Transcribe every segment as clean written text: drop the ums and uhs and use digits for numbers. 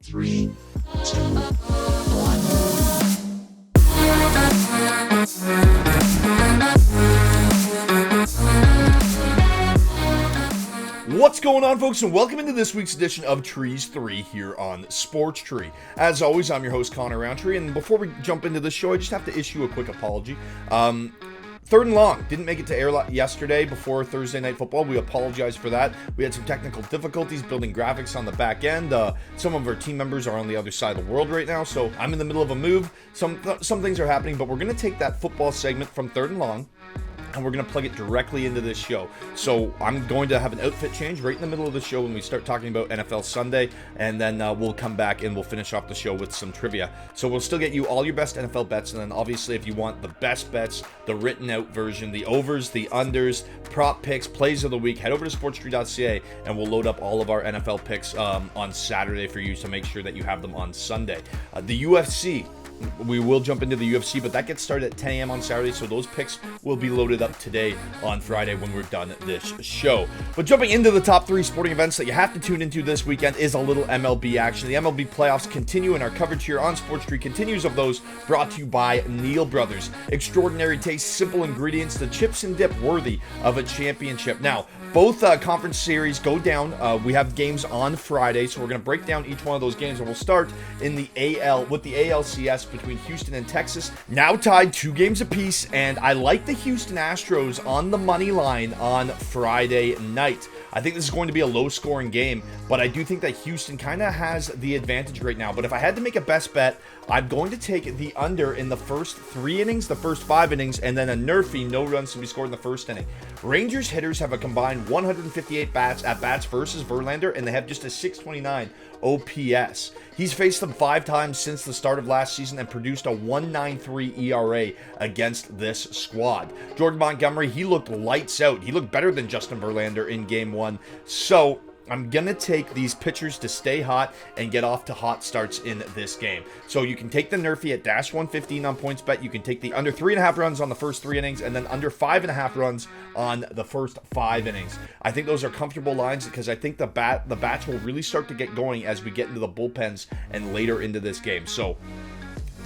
Three, two, one. What's going on, folks, and welcome into this week's edition of Trees 3 here on Sports Tree. As always, I'm your host, Connor Roundtree, and before we jump into this show, I just have to issue a quick apology. Third and long, didn't make it to air yesterday before Thursday Night Football. We apologize for that. We had some technical difficulties building graphics on the back end. Some of our team members are on the other side of the world right now, so I'm in the middle of a move. Some things are happening, but we're going to take that football segment from third and long, and we're going to plug it directly into this show. So I'm going to have an outfit change right in the middle of the show when we start talking about NFL Sunday, and then we'll come back and we'll finish off the show with some trivia. So we'll still get you all your best NFL bets, and then obviously if you want the best bets, the written out version, the overs, the unders, prop picks, plays of the week, head over to sportstree.ca and we'll load up all of our NFL picks on Saturday for you to make sure that you have them on Sunday. The UFC, we will jump into the UFC, but that gets started at 10 a.m. on Saturday, so those picks will be loaded up today on Friday when we're done this show. But jumping into the top three sporting events that you have to tune into this weekend is a little MLB action. The MLB playoffs continue, and our coverage here on Sports Tree continues of those, brought to you by Neal Brothers. Extraordinary taste, simple ingredients, the chips and dip worthy of a championship. Now, both conference series go down. We have games on Friday, so we're going to break down each one of those games, and we'll start in the AL with the ALCS between Houston and Texas. Now tied 2 games apiece, and I like the Houston Astros on the money line on Friday night. I think this is going to be a low-scoring game, but I do think that Houston kind of has the advantage right now. But if I had to make a best bet, I'm going to take the under in the first 3 innings, the first 5 innings, and then a nerfy, no runs to be scored in the first inning. Rangers hitters have a combined 158 at-bats versus Verlander, and they have just a 629 OPS. He's faced them 5 times since the start of last season and produced a 1.93 ERA against this squad. Jordan Montgomery, he looked lights out. He looked better than Justin Verlander in Game 1. So I'm going to take these pitchers to stay hot and get off to hot starts in this game. So you can take the nerfy at -115 on PointsBet. You can take the under 3.5 runs on the first 3 innings and then under 5.5 runs on the first 5 innings. I think those are comfortable lines because I think the bats will really start to get going as we get into the bullpens and later into this game. So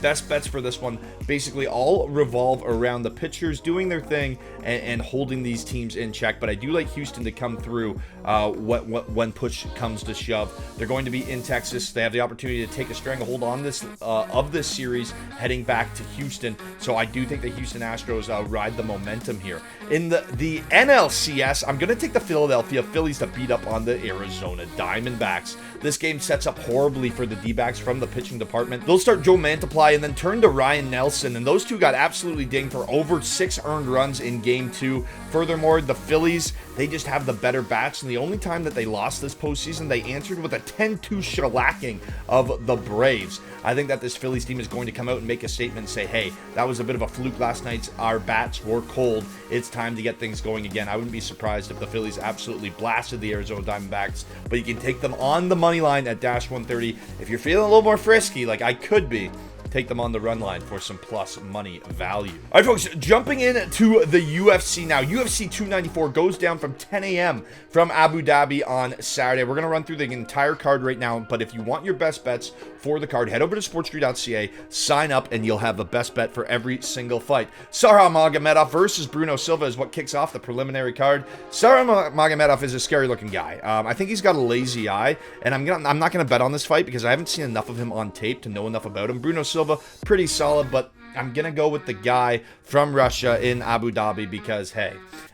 best bets for this one basically all revolve around the pitchers doing their thing and holding these teams in check. But I do like Houston to come through when push comes to shove. They're going to be in Texas. They have the opportunity to take a stranglehold on this of this series heading back to Houston. So I do think the Houston Astros ride the momentum here. In the NLCS, I'm going to take the Philadelphia Phillies to beat up on the Arizona Diamondbacks. This game sets up horribly for the D-backs from the pitching department. They'll start Joe Mantiply and then turn to Ryan Nelson, and those two got absolutely dinged for over 6 earned runs in Game 2. Furthermore, the Phillies, they just have the better bats, and the only time that they lost this postseason, they answered with a 10-2 shellacking of the Braves. I think that this Phillies team is going to come out and make a statement and say, hey, that was a bit of a fluke last night. Our bats were cold. It's time to get things going again. I wouldn't be surprised if the Phillies absolutely blasted the Arizona Diamondbacks, but you can take them on the money line at -130. If you're feeling a little more frisky, like I could be, take them on the run line for some plus money value. All right, folks, jumping into the UFC now. UFC 294 goes down from 10 a.m. from Abu Dhabi on Saturday. We're going to run through the entire card right now, but if you want your best bets for the card, head over to sportstreet.ca, sign up, and you'll have the best bet for every single fight. Sarah Magomedov versus Bruno Silva is what kicks off the preliminary card. Sarah Magomedov is a scary-looking guy. I think he's got a lazy eye, and I'm not going to bet on this fight because I haven't seen enough of him on tape to know enough about him. Bruno Silva, pretty solid, but I'm going to go with the guy from Russia in Abu Dhabi because, hey,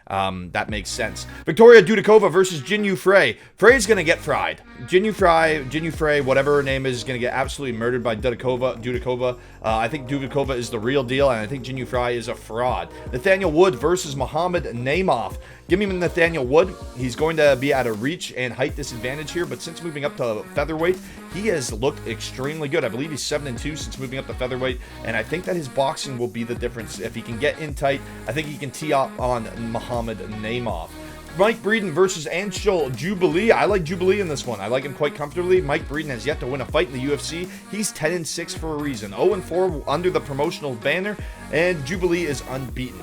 that makes sense. Victoria Dudikova versus Jinyu Frey. Frey's going to get fried. Jinyu Frey, whatever her name is going to get absolutely murdered by Dudikova. I think Dudikova is the real deal, and I think Jinyu Frey is a fraud. Nathaniel Wood versus Muhammad Naimov. Give me Nathaniel Wood. He's going to be at a reach and height disadvantage here, but since moving up to featherweight, he has looked extremely good. I believe he's 7-2 since moving up to featherweight, and I think that his boxing will be the difference. If he can get in tight, I think he can tee up on Muhammad Naimov. Mike Breeden versus Anshul Jubilee. I like Jubilee in this one. I like him quite comfortably. Mike Breeden has yet to win a fight in the UFC. He's 10-6 for a reason. 0-4 under the promotional banner, and Jubilee is unbeaten.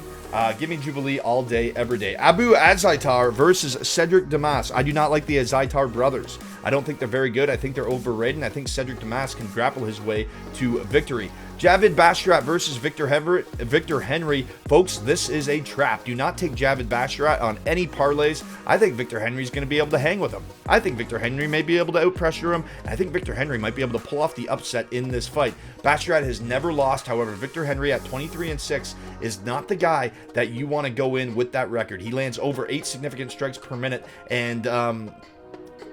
Give me Jubilee all day, every day. Abu Azaitar versus Cedric Damas. I do not like the Azaitar brothers. I don't think they're very good. I think they're overrated, and I think Cedric Damas can grapple his way to victory. Javid Bashrat versus Victor Henry. Folks, this is a trap. Do not take Javid Bashrat on any parlays. I think Victor Henry's going to be able to hang with him. I think Victor Henry may be able to outpressure him. And I think Victor Henry might be able to pull off the upset in this fight. Bashrat has never lost. However, Victor Henry at 23-6 is not the guy that you want to go in with that record. He lands over 8 significant strikes per minute. And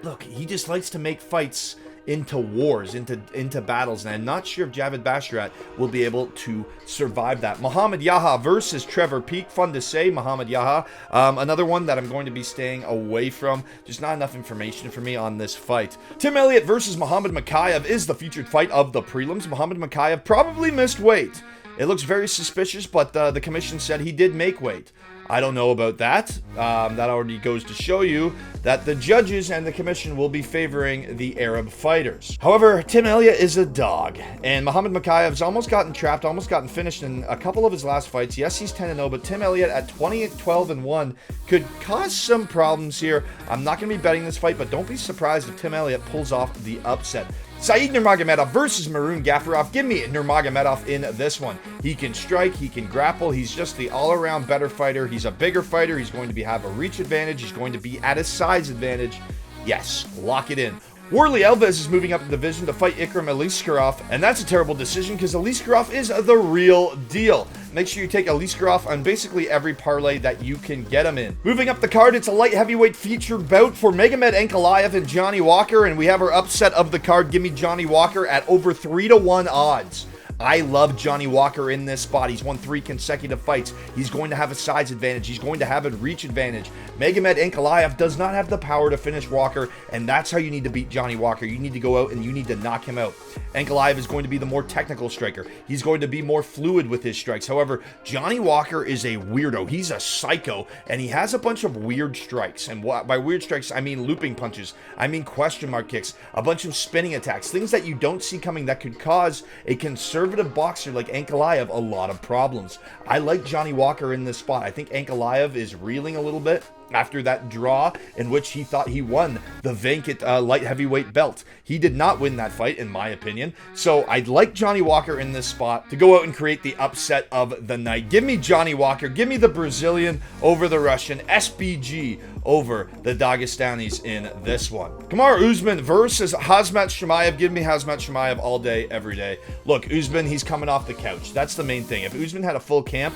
look, he just likes to make fights into wars, into battles, and I'm not sure if Javid Bashrat will be able to survive that. Muhammad Yaha versus Trevor Peek. Fun to say, Muhammad Yaha. Another one that I'm going to be staying away from. Just not enough information for me on this fight. Tim Elliott versus Muhammad Makayev is the featured fight of the prelims. Muhammad Makayev probably missed weight. It looks very suspicious, but the commission said he did make weight. I don't know about that. That already goes to show you that the judges and the commission will be favoring the Arab fighters. However, Tim Elliott is a dog, and Muhammad Makayev's almost gotten trapped, almost gotten finished in a couple of his last fights. Yes, he's 10-0, but Tim Elliott at 20-12-1 could cause some problems here. I'm not going to be betting this fight, but don't be surprised if Tim Elliott pulls off the upset. Saeed Nurmagomedov versus Maroon Gafurov. Give me Nurmagomedov in this one. He can strike, he can grapple, he's just the all-around better fighter. He's a bigger fighter, he's going to have a reach advantage, he's going to be at a size advantage. Yes, lock it in. Warley Elvis is moving up in the division to fight Ikram Aliskerov, and that's a terrible decision because Aliskerov is the real deal. Make sure you take Aliskerov on basically every parlay that you can get him in. Moving up the card, it's a light heavyweight featured bout for Magomed Ankalaev and Johnny Walker, and we have our upset of the card. Give me Johnny Walker at over 3-1 odds. I love Johnny Walker in this spot. He's won 3 consecutive fights. He's going to have a size advantage. He's going to have a reach advantage. Magomed Ankalaev does not have the power to finish Walker, and that's how you need to beat Johnny Walker. You need to go out and you need to knock him out. Ankalaev is going to be the more technical striker. He's going to be more fluid with his strikes. However, Johnny Walker is a weirdo. He's a psycho, and he has a bunch of weird strikes. And by weird strikes, I mean looping punches. I mean question mark kicks. A bunch of spinning attacks. Things that you don't see coming that could cause a conservative boxer like Ankalaev a lot of problems. I like Johnny Walker in this spot. I think Ankalaev is reeling a little bit after that draw in which he thought he won the vacant light heavyweight belt. He did not win that fight, in my opinion. So I'd like Johnny Walker in this spot to go out and create the upset of the night. Give me Johnny Walker. Give me the Brazilian over the Russian. SBG over the Dagestanis in this one. Kamaru Usman versus Khamzat Chimaev. Give me Khamzat Chimaev all day, every day. Look, Usman, he's coming off the couch. That's the main thing. If Usman had a full camp,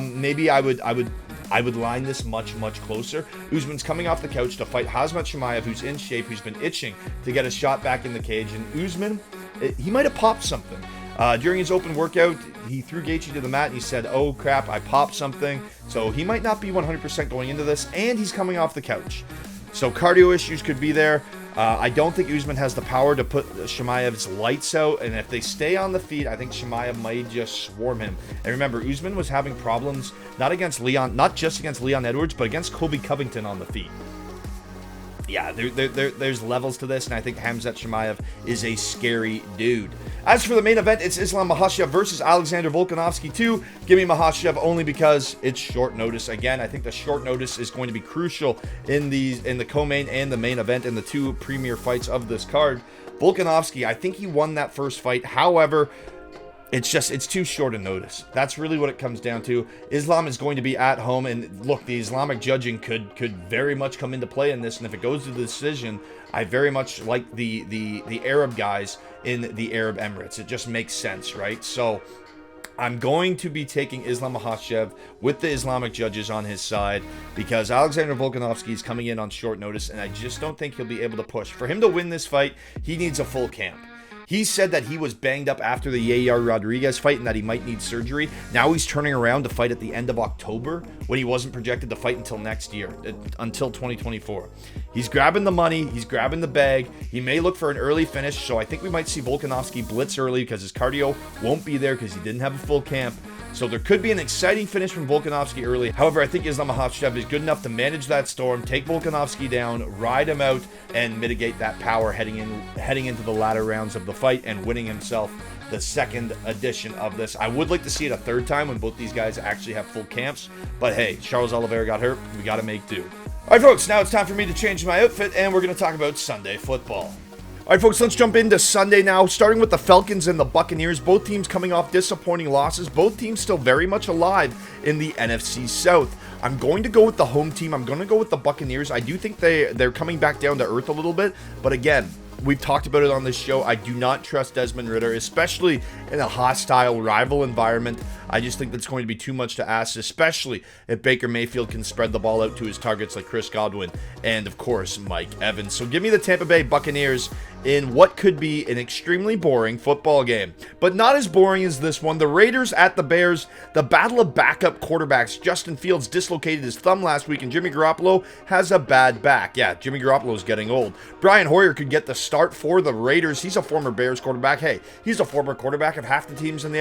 maybe I would line this much closer. Usman's coming off the couch to fight Khamzat Chimaev, who's in shape, who's been itching to get a shot back in the cage. And Usman, he might have popped something. During his open workout, he threw Gaethje to the mat and he said, oh crap, I popped something. So he might not be 100% going into this, and he's coming off the couch. So cardio issues could be there. I don't think Usman has the power to put Chimaev's lights out, and if they stay on the feet, I think Chimaev might just swarm him. And remember, Usman was having problems not just against Leon Edwards, but against Colby Covington on the feet. Yeah, there's levels to this, and I think Khamzat Chimaev is a scary dude. As for the main event, it's Islam Makhachev versus Alexander Volkanovski 2. Give me Makhachev only because it's short notice. Again, I think the short notice is going to be crucial in the co-main and the main event in the 2 premier fights of this card. Volkanovski, I think he won that first fight. However, it's too short a notice. That's really what it comes down to. Islam is going to be at home, and look, the Islamic judging could very much come into play in this, and if it goes to the decision, I very much like the Arab guys in the Arab Emirates. It just makes sense, right? So I'm going to be taking Islam Makhachev with the Islamic judges on his side because Alexander Volkanovski is coming in on short notice, and I just don't think he'll be able to push. For him to win this fight, he needs a full camp. He said that he was banged up after the Yair Rodriguez fight and that he might need surgery. Now he's turning around to fight at the end of October when he wasn't projected to fight until next year, until 2024. He's grabbing the money. He's grabbing the bag. He may look for an early finish, so I think we might see Volkanovski blitz early because his cardio won't be there because he didn't have a full camp. So there could be an exciting finish from Volkanovski early. However, I think Islam Makhachev is good enough to manage that storm, take Volkanovski down, ride him out, and mitigate that power heading into the latter rounds of the fight and winning himself the second edition of this. I would like to see it a third time when both these guys actually have full camps. But hey, Charles Oliveira got hurt. We got to make do. All right, folks, now it's time for me to change my outfit, and we're going to talk about Sunday football. All right, folks, let's jump into Sunday now, starting with the Falcons and the Buccaneers. Both teams coming off disappointing losses. Both teams still very much alive in the NFC South. I'm going to go with the home team. I'm going to go with the Buccaneers. I do think they're coming back down to earth a little bit, but again, we've talked about it on this show. I do not trust Desmond Ridder, especially in a hostile rival environment. I just think that's going to be too much to ask, especially if Baker Mayfield can spread the ball out to his targets like Chris Godwin and, of course, Mike Evans. So give me the Tampa Bay Buccaneers in what could be an extremely boring football game. But not as boring as this one. The Raiders at the Bears, the battle of backup quarterbacks. Justin Fields dislocated his thumb last week, and Jimmy Garoppolo has a bad back. Yeah, Jimmy Garoppolo is getting old. Brian Hoyer could get the start for the Raiders. He's a former Bears quarterback. Hey, he's a former quarterback of half the teams in the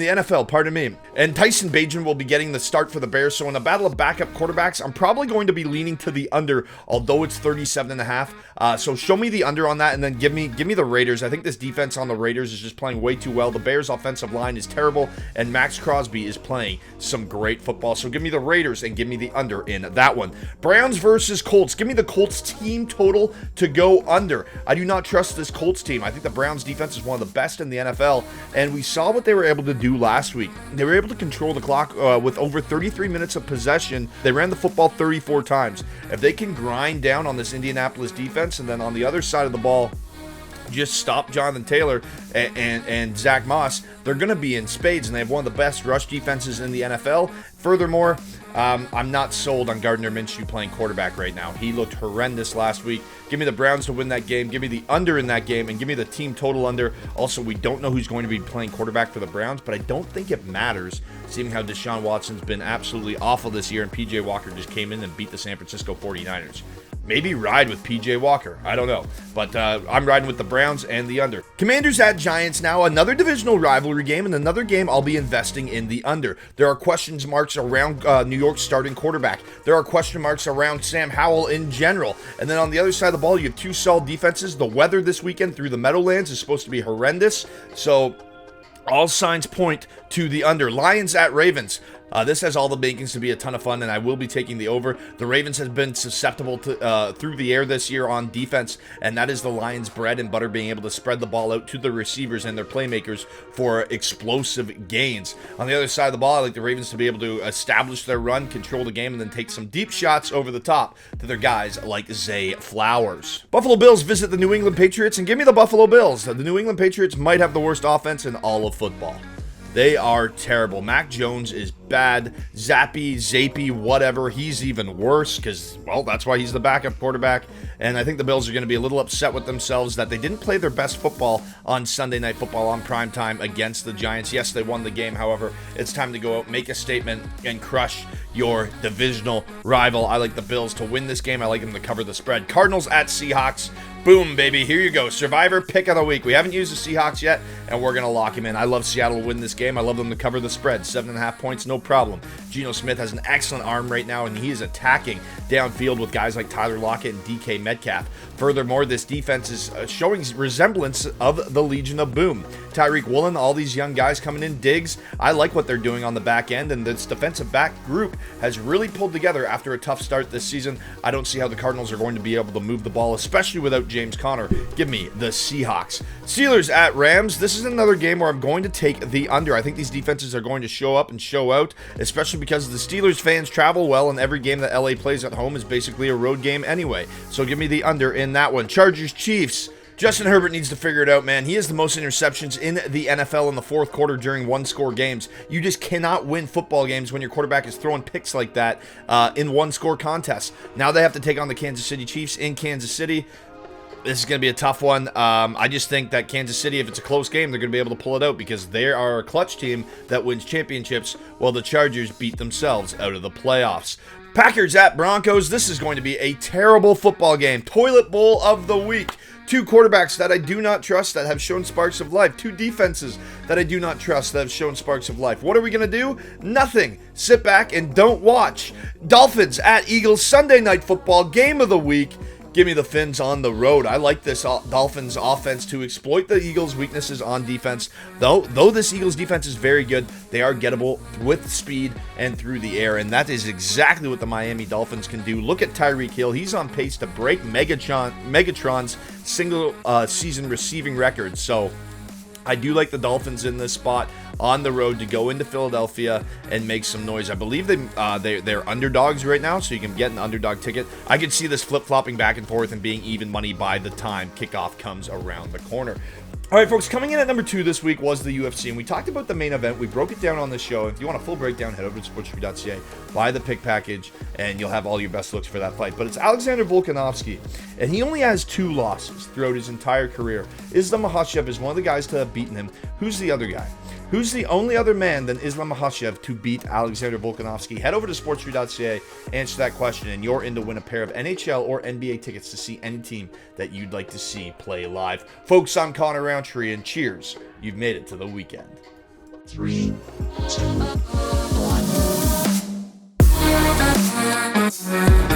NFL, pardon me. And Tyson Bagent will be getting the start for the Bears. So in a battle of backup quarterbacks, I'm probably going to be leaning to the under, although it's 37.5. So show me the under on that, and then give me the Raiders. I think this defense on the Raiders is just playing way too well. The Bears offensive line is terrible, and Max Crosby is playing some great football. So give me the Raiders and give me the under in that one. Browns versus Colts. Give me the Colts team total to go under. I do not trust this Colts team. I think the Browns defense is one of the best in the NFL, and we saw what they were able to do last week. They were able to control the clock with over 33 minutes of possession. They ran the football 34 times. If they can grind down on this Indianapolis defense, and then on the other side of the ball just stop Jonathan Taylor and Zach Moss, they're going to be in spades, and they have one of the best rush defenses in the NFL. Furthermore, I'm not sold on Gardner Minshew playing quarterback right now. He looked horrendous last week. Give me the Browns to win that game. Give me the under in that game, and give me the team total under. Also, we don't know who's going to be playing quarterback for the Browns, but I don't think it matters, seeing how Deshaun Watson's been absolutely awful this year, and P.J. Walker just came in and beat the San Francisco 49ers. Maybe ride with P.J. Walker. I don't know. But I'm riding with the Browns and the under. Commanders at Giants now. Another divisional rivalry game, and another game I'll be investing in the under. There are question marks around New York's starting quarterback. There are question marks around Sam Howell in general. And then on the other side of the ball, you have two solid defenses. The weather this weekend through the Meadowlands is supposed to be horrendous. So all signs point to the under. Lions at Ravens. This has all the makings to be a ton of fun, and I will be taking the over. The Ravens have been susceptible to through the air this year on defense, and that is the Lions' bread and butter, being able to spread the ball out to the receivers and their playmakers for explosive gains. On the other side of the ball, I like the Ravens to be able to establish their run, control the game, and then take some deep shots over the top to their guys like Zay Flowers. Buffalo Bills visit the New England Patriots, and give me the Buffalo Bills. The New England Patriots might have the worst offense in all of football. They are terrible. Mac Jones is bad. Zappy, whatever. He's even worse because, well, that's why he's the backup quarterback. And I think the Bills are going to be a little upset with themselves that they didn't play their best football on Sunday Night Football on primetime against the Giants. Yes, they won the game. However, it's time to go out, make a statement, and crush your divisional rival. I like the Bills to win this game. I like them to cover the spread. Cardinals at Seahawks. Boom, baby. Here you go. Survivor pick of the week. We haven't used the Seahawks yet, and we're going to lock him in. I love Seattle to win this game. I love them to cover the spread. 7.5 points, no problem. Geno Smith has an excellent arm right now, and he is attacking downfield with guys like Tyler Lockett and DK Metcalf. Furthermore, this defense is showing resemblance of the Legion of Boom. Tyreek Woolen, all these young guys coming in. Diggs, I like what they're doing on the back end, and this defensive back group has really pulled together after a tough start this season. I don't see how the Cardinals are going to be able to move the ball, especially without James Conner. Give me the Seahawks. Steelers at Rams. This is another game where I'm going to take the under. I think these defenses are going to show up and show out, especially because the Steelers fans travel well, and every game that LA plays at home is basically a road game anyway. So give me the under in that one. Chargers Chiefs. Justin Herbert needs to figure it out, man. He has the most interceptions in the NFL in the fourth quarter during one-score games. You just cannot win football games when your quarterback is throwing picks like that in one-score contests. Now they have to take on the Kansas City Chiefs in Kansas City. This is going to be a tough one. I just think that Kansas City, if it's a close game, they're going to be able to pull it out because they are a clutch team that wins championships while the Chargers beat themselves out of the playoffs. Packers at Broncos. This is going to be a terrible football game. Toilet bowl of the week. 2 quarterbacks that I do not trust that have shown sparks of life. 2 defenses that I do not trust that have shown sparks of life. What are we going to do? Nothing. Sit back and don't watch. Dolphins at Eagles, Sunday Night Football, game of the week. Give me the Fins on the road. I like this Dolphins offense to exploit the Eagles' weaknesses on defense. Though this Eagles defense is very good, they are gettable with speed and through the air, and that is exactly what the Miami Dolphins can do. Look at Tyreek Hill. He's on pace to break Megatron's single season receiving record. So I do like the Dolphins in this spot on the road to go into Philadelphia and make some noise. I believe they're underdogs right now, so you can get an underdog ticket. I could see this flip-flopping back and forth and being even money by the time kickoff comes around the corner. All right, folks, coming in at number 2 this week was the UFC, and we talked about the main event. We broke it down on the show. If you want a full breakdown, head over to sports3.ca, buy the pick package, and you'll have all your best looks for that fight. But it's Alexander Volkanovski, and he only has 2 losses throughout his entire career. Islam Makhachev is one of the guys to have beaten him. Who's the other guy? Who's the only other man than Islam Makhachev to beat Alexander Volkanovski? Head over to sports3.ca, answer that question, and you're in to win a pair of NHL or NBA tickets to see any team that you'd like to see play live. Folks, I'm Connor Roundtree, and cheers. You've made it to the weekend. 3, 2, 1.